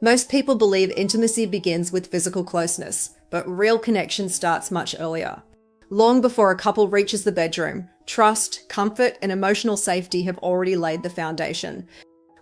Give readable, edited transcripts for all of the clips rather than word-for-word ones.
Most people believe intimacy begins with physical closeness, but real connection starts much earlier. Long before a couple reaches the bedroom, trust, comfort, and emotional safety have already laid the foundation.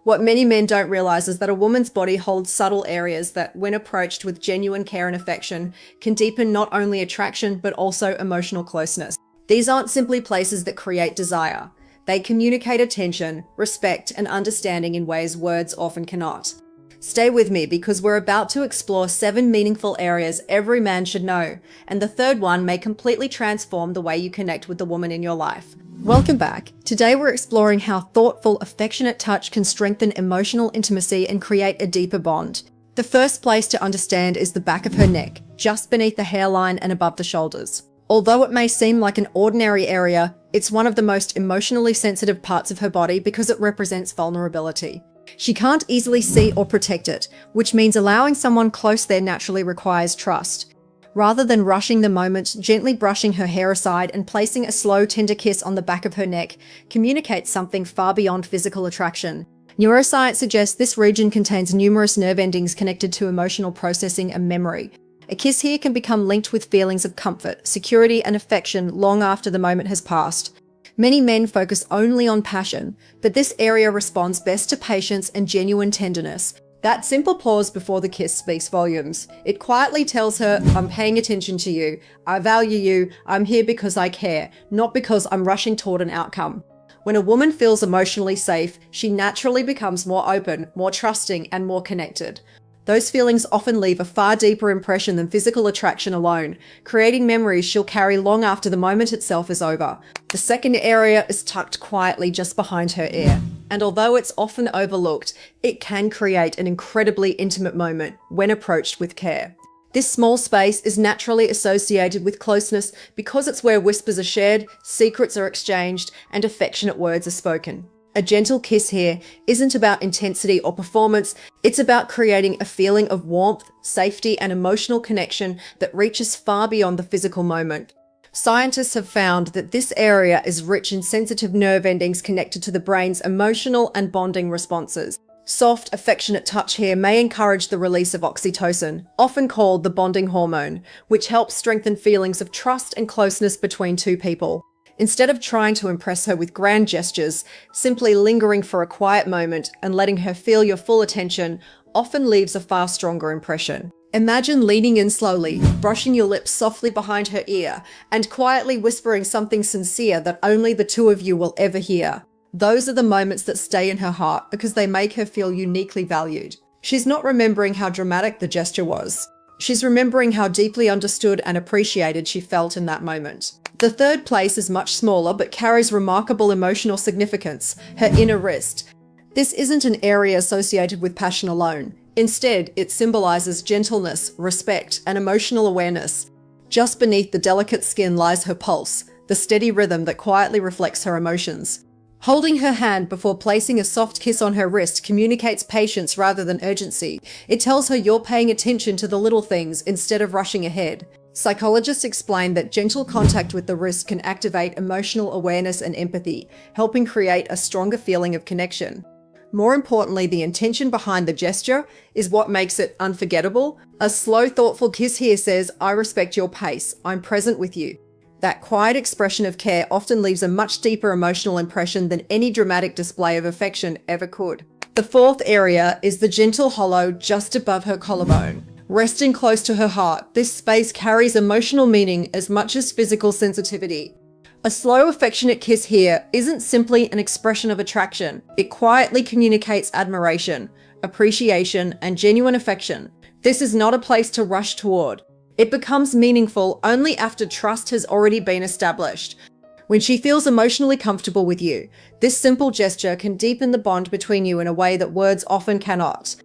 What many men don't realize is that a woman's body holds subtle areas that, when approached with genuine care and affection, can deepen not only attraction but also emotional closeness. These aren't simply places that create desire. They communicate attention, respect, and understanding in ways words often cannot. Stay with me because we're about to explore 7 meaningful areas every man should know, and the third one may completely transform the way you connect with the woman in your life. Welcome back. Today we're exploring how thoughtful, affectionate touch can strengthen emotional intimacy and create a deeper bond. The first place to understand is the back of her neck, just beneath the hairline and above the shoulders. Although it may seem like an ordinary area, it's one of the most emotionally sensitive parts of her body because it represents vulnerability. She can't easily see or protect it, which means allowing someone close there naturally requires trust. Rather than rushing the moment, gently brushing her hair aside and placing a slow, tender kiss on the back of her neck communicates something far beyond physical attraction. Neuroscience suggests this region contains numerous nerve endings connected to emotional processing and memory. A kiss here can become linked with feelings of comfort, security, and affection long after the moment has passed. Many men focus only on passion, but this area responds best to patience and genuine tenderness. That simple pause before the kiss speaks volumes. It quietly tells her, I'm paying attention to you, I value you, I'm here because I care, not because I'm rushing toward an outcome. When a woman feels emotionally safe, she naturally becomes more open, more trusting, and more connected. Those feelings often leave a far deeper impression than physical attraction alone, creating memories she'll carry long after the moment itself is over. The second area is tucked quietly just behind her ear, and although it's often overlooked, it can create an incredibly intimate moment when approached with care. This small space is naturally associated with closeness because it's where whispers are shared, secrets are exchanged, and affectionate words are spoken. A gentle kiss here isn't about intensity or performance, it's about creating a feeling of warmth, safety, and emotional connection that reaches far beyond the physical moment. Scientists have found that this area is rich in sensitive nerve endings connected to the brain's emotional and bonding responses. Soft, affectionate touch here may encourage the release of oxytocin, often called the bonding hormone, which helps strengthen feelings of trust and closeness between two people. Instead of trying to impress her with grand gestures, simply lingering for a quiet moment and letting her feel your full attention often leaves a far stronger impression. Imagine leaning in slowly, brushing your lips softly behind her ear, and quietly whispering something sincere that only the two of you will ever hear. Those are the moments that stay in her heart because they make her feel uniquely valued. She's not remembering how dramatic the gesture was. She's remembering how deeply understood and appreciated she felt in that moment. The third place is much smaller but carries remarkable emotional significance, her inner wrist. This isn't an area associated with passion alone. Instead, it symbolizes gentleness, respect, and emotional awareness. Just beneath the delicate skin lies her pulse, the steady rhythm that quietly reflects her emotions. Holding her hand before placing a soft kiss on her wrist communicates patience rather than urgency. It tells her you're paying attention to the little things instead of rushing ahead. Psychologists explain that gentle contact with the wrist can activate emotional awareness and empathy, helping create a stronger feeling of connection. More importantly, the intention behind the gesture is what makes it unforgettable. A slow, thoughtful kiss here says, I respect your pace, I'm present with you. That quiet expression of care often leaves a much deeper emotional impression than any dramatic display of affection ever could. The fourth area is the gentle hollow just above her collarbone. Resting close to her heart, this space carries emotional meaning as much as physical sensitivity. A slow, affectionate kiss here isn't simply an expression of attraction. It quietly communicates admiration, appreciation, and genuine affection. This is not a place to rush toward. It becomes meaningful only after trust has already been established. When she feels emotionally comfortable with you, this simple gesture can deepen the bond between you in a way that words often cannot.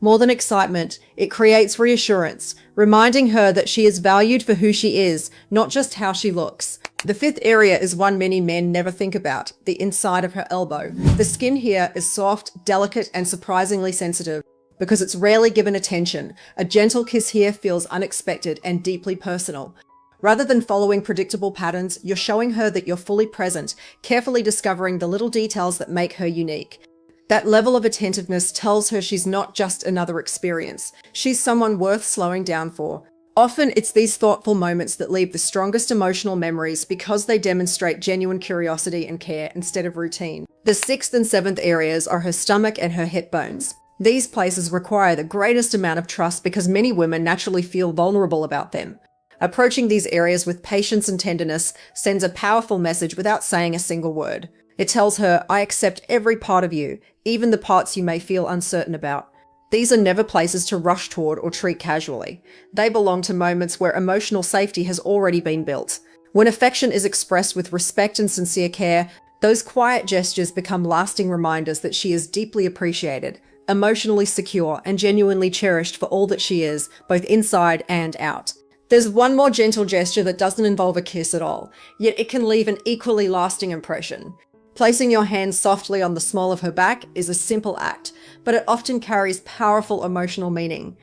More than excitement, it creates reassurance, reminding her that she is valued for who she is, not just how she looks. The fifth area is one many men never think about, the inside of her elbow. The skin here is soft, delicate, and surprisingly sensitive. Because it's rarely given attention, a gentle kiss here feels unexpected and deeply personal. Rather than following predictable patterns, you're showing her that you're fully present, carefully discovering the little details that make her unique. That level of attentiveness tells her she's not just another experience. She's someone worth slowing down for. Often, it's these thoughtful moments that leave the strongest emotional memories because they demonstrate genuine curiosity and care instead of routine. The sixth and seventh areas are her stomach and her hip bones. These places require the greatest amount of trust because many women naturally feel vulnerable about them. Approaching these areas with patience and tenderness sends a powerful message without saying a single word. It tells her, I accept every part of you, even the parts you may feel uncertain about. These are never places to rush toward or treat casually. They belong to moments where emotional safety has already been built. When affection is expressed with respect and sincere care, those quiet gestures become lasting reminders that she is deeply appreciated, emotionally secure, and genuinely cherished for all that she is, both inside and out. There's one more gentle gesture that doesn't involve a kiss at all, yet it can leave an equally lasting impression. Placing your hand softly on the small of her back is a simple act, but it often carries powerful emotional meaning.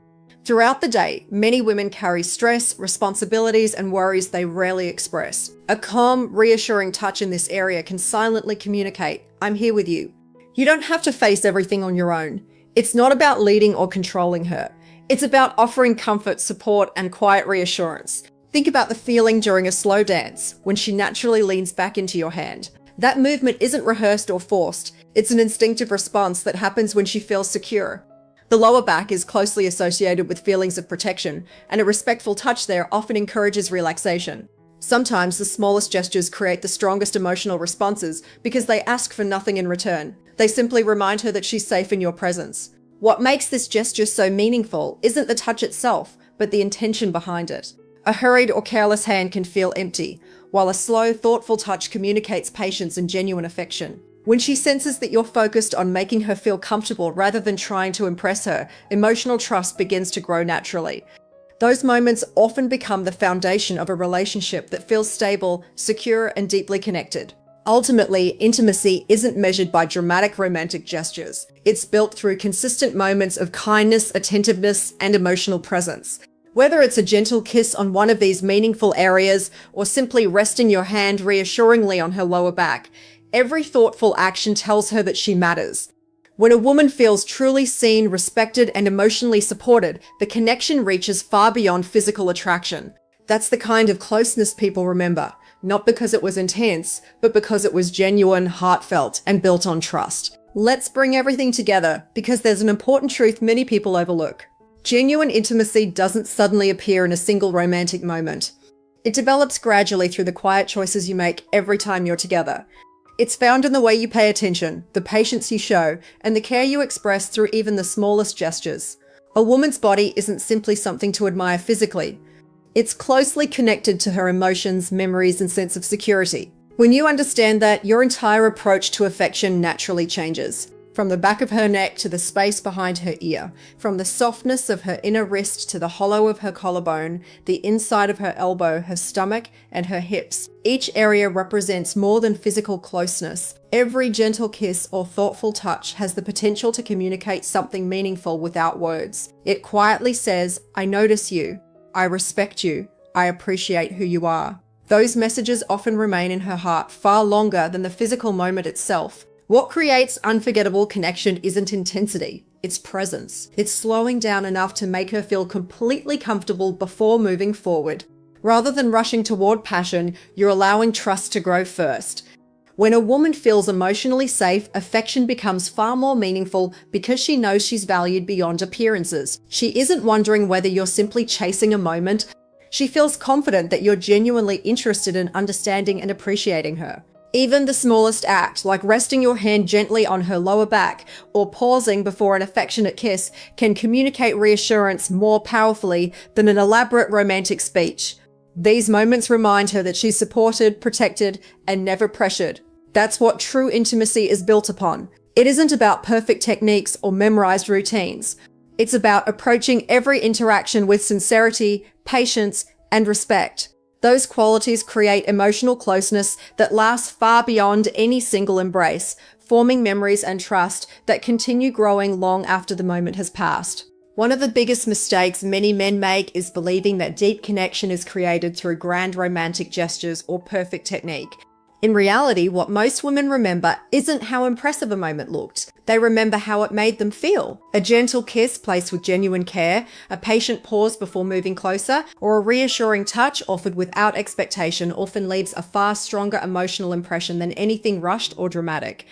Throughout the day, many women carry stress, responsibilities, and worries they rarely express. A calm, reassuring touch in this area can silently communicate, I'm here with you. You don't have to face everything on your own. It's not about leading or controlling her. It's about offering comfort, support, and quiet reassurance. Think about the feeling during a slow dance, when she naturally leans back into your hand. That movement isn't rehearsed or forced. It's an instinctive response that happens when she feels secure. The lower back is closely associated with feelings of protection, and a respectful touch there often encourages relaxation. Sometimes the smallest gestures create the strongest emotional responses because they ask for nothing in return. They simply remind her that she's safe in your presence. What makes this gesture so meaningful isn't the touch itself, but the intention behind it. A hurried or careless hand can feel empty, while a slow, thoughtful touch communicates patience and genuine affection. When she senses that you're focused on making her feel comfortable rather than trying to impress her, emotional trust begins to grow naturally. Those moments often become the foundation of a relationship that feels stable, secure, and deeply connected. Ultimately, intimacy isn't measured by dramatic romantic gestures. It's built through consistent moments of kindness, attentiveness, and emotional presence. Whether it's a gentle kiss on one of these meaningful areas or simply resting your hand reassuringly on her lower back, every thoughtful action tells her that she matters. When a woman feels truly seen, respected, and emotionally supported, the connection reaches far beyond physical attraction. That's the kind of closeness people remember, not because it was intense, but because it was genuine, heartfelt, and built on trust. Let's bring everything together, because there's an important truth many people overlook. Genuine intimacy doesn't suddenly appear in a single romantic moment. It develops gradually through the quiet choices you make every time you're together. It's found in the way you pay attention, the patience you show, and the care you express through even the smallest gestures. A woman's body isn't simply something to admire physically. It's closely connected to her emotions, memories, and sense of security. When you understand that, your entire approach to affection naturally changes. From the back of her neck to the space behind her ear, from the softness of her inner wrist to the hollow of her collarbone, the inside of her elbow, her stomach, and her hips. Each area represents more than physical closeness. Every gentle kiss or thoughtful touch has the potential to communicate something meaningful without words. It quietly says, I notice you, I respect you, I appreciate who you are. Those messages often remain in her heart far longer than the physical moment itself. What creates unforgettable connection isn't intensity, it's presence. It's slowing down enough to make her feel completely comfortable before moving forward. Rather than rushing toward passion, you're allowing trust to grow first. When a woman feels emotionally safe, affection becomes far more meaningful because she knows she's valued beyond appearances. She isn't wondering whether you're simply chasing a moment. She feels confident that you're genuinely interested in understanding and appreciating her. Even the smallest act, like resting your hand gently on her lower back or pausing before an affectionate kiss, can communicate reassurance more powerfully than an elaborate romantic speech. These moments remind her that she's supported, protected, and never pressured. That's what true intimacy is built upon. It isn't about perfect techniques or memorized routines. It's about approaching every interaction with sincerity, patience, and respect. Those qualities create emotional closeness that lasts far beyond any single embrace, forming memories and trust that continue growing long after the moment has passed. One of the biggest mistakes many men make is believing that deep connection is created through grand romantic gestures or perfect technique. In reality, what most women remember isn't how impressive a moment looked. They remember how it made them feel. A gentle kiss placed with genuine care, a patient pause before moving closer, or a reassuring touch offered without expectation often leaves a far stronger emotional impression than anything rushed or dramatic.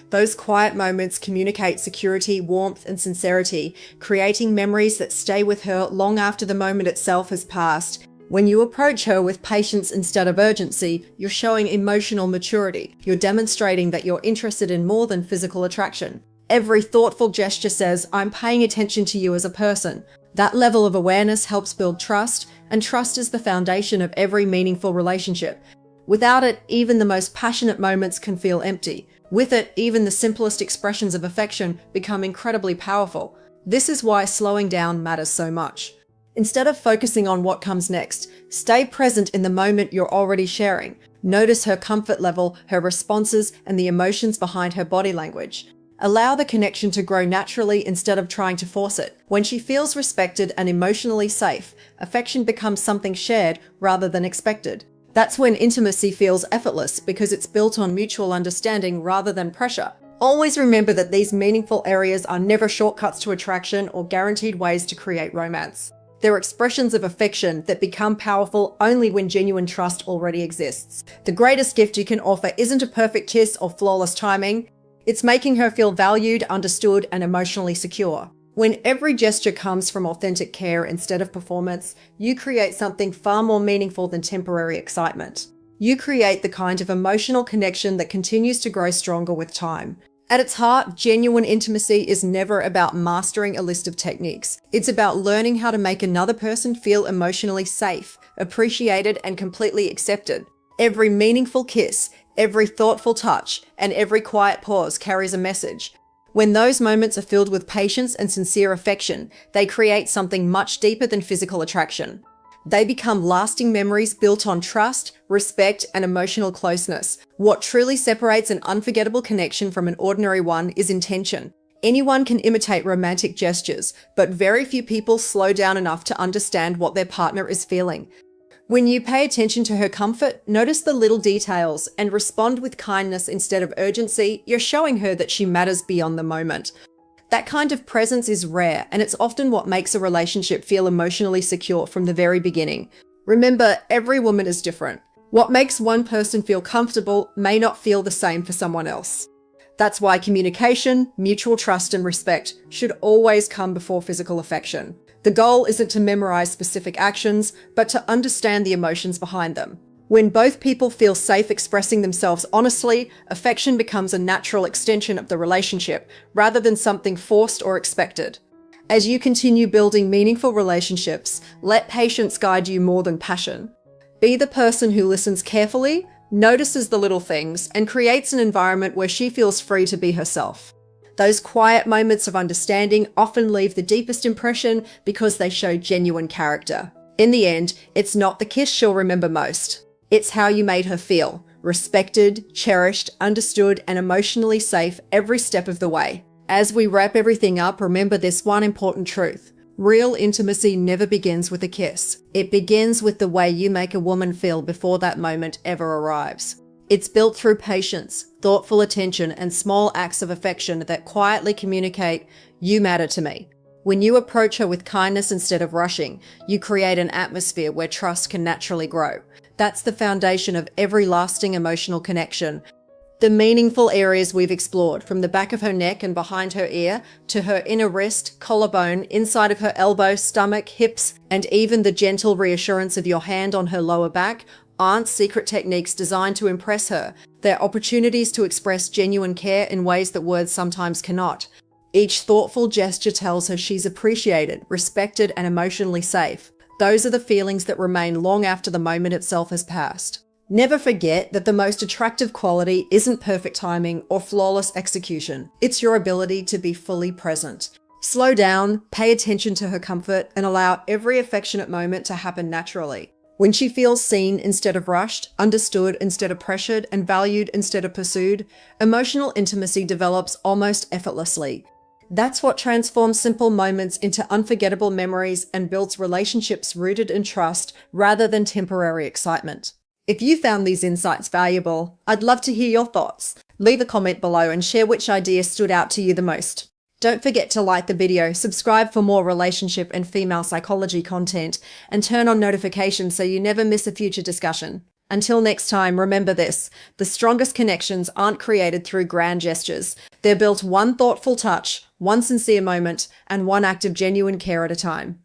Those quiet moments communicate security, warmth, and sincerity, creating memories that stay with her long after the moment itself has passed. When you approach her with patience instead of urgency, you're showing emotional maturity. You're demonstrating that you're interested in more than physical attraction. Every thoughtful gesture says, "I'm paying attention to you as a person." That level of awareness helps build trust, and trust is the foundation of every meaningful relationship. Without it, even the most passionate moments can feel empty. With it, even the simplest expressions of affection become incredibly powerful. This is why slowing down matters so much. Instead of focusing on what comes next, stay present in the moment you're already sharing. Notice her comfort level, her responses, and the emotions behind her body language. Allow the connection to grow naturally instead of trying to force it. When she feels respected and emotionally safe, affection becomes something shared rather than expected. That's when intimacy feels effortless because it's built on mutual understanding rather than pressure. Always remember that these meaningful areas are never shortcuts to attraction or guaranteed ways to create romance. They're expressions of affection that become powerful only when genuine trust already exists. The greatest gift you can offer isn't a perfect kiss or flawless timing. It's making her feel valued, understood, and emotionally secure. When every gesture comes from authentic care instead of performance, you create something far more meaningful than temporary excitement. You create the kind of emotional connection that continues to grow stronger with time. At its heart, genuine intimacy is never about mastering a list of techniques. It's about learning how to make another person feel emotionally safe, appreciated, and completely accepted. Every meaningful kiss, every thoughtful touch, and every quiet pause carries a message. When those moments are filled with patience and sincere affection, they create something much deeper than physical attraction. They become lasting memories built on trust, respect, and emotional closeness. What truly separates an unforgettable connection from an ordinary one is intention. Anyone can imitate romantic gestures, but very few people slow down enough to understand what their partner is feeling. When you pay attention to her comfort, notice the little details, and respond with kindness instead of urgency, you're showing her that she matters beyond the moment. That kind of presence is rare, and it's often what makes a relationship feel emotionally secure from the very beginning. Remember, every woman is different. What makes one person feel comfortable may not feel the same for someone else. That's why communication, mutual trust, and respect should always come before physical affection. The goal isn't to memorize specific actions, but to understand the emotions behind them. When both people feel safe expressing themselves honestly, affection becomes a natural extension of the relationship, rather than something forced or expected. As you continue building meaningful relationships, let patience guide you more than passion. Be the person who listens carefully, notices the little things, and creates an environment where she feels free to be herself. Those quiet moments of understanding often leave the deepest impression because they show genuine character. In the end, it's not the kiss she'll remember most. It's how you made her feel, respected, cherished, understood, and emotionally safe every step of the way. As we wrap everything up, remember this one important truth. Real intimacy never begins with a kiss. It begins with the way you make a woman feel before that moment ever arrives. It's built through patience, thoughtful attention, and small acts of affection that quietly communicate, "You matter to me." When you approach her with kindness instead of rushing, you create an atmosphere where trust can naturally grow. That's the foundation of every lasting emotional connection. The meaningful areas we've explored, from the back of her neck and behind her ear, to her inner wrist, collarbone, inside of her elbow, stomach, hips, and even the gentle reassurance of your hand on her lower back, aren't secret techniques designed to impress her. They're opportunities to express genuine care in ways that words sometimes cannot. Each thoughtful gesture tells her she's appreciated, respected, and emotionally safe. Those are the feelings that remain long after the moment itself has passed. Never forget that the most attractive quality isn't perfect timing or flawless execution. It's your ability to be fully present. Slow down, pay attention to her comfort, and allow every affectionate moment to happen naturally. When she feels seen instead of rushed, understood instead of pressured, and valued instead of pursued, emotional intimacy develops almost effortlessly. That's what transforms simple moments into unforgettable memories and builds relationships rooted in trust rather than temporary excitement. If you found these insights valuable, I'd love to hear your thoughts. Leave a comment below and share which idea stood out to you the most. Don't forget to like the video, subscribe for more relationship and female psychology content, and turn on notifications so you never miss a future discussion. Until next time, remember this: the strongest connections aren't created through grand gestures. They're built one thoughtful touch, one sincere moment, and one act of genuine care at a time.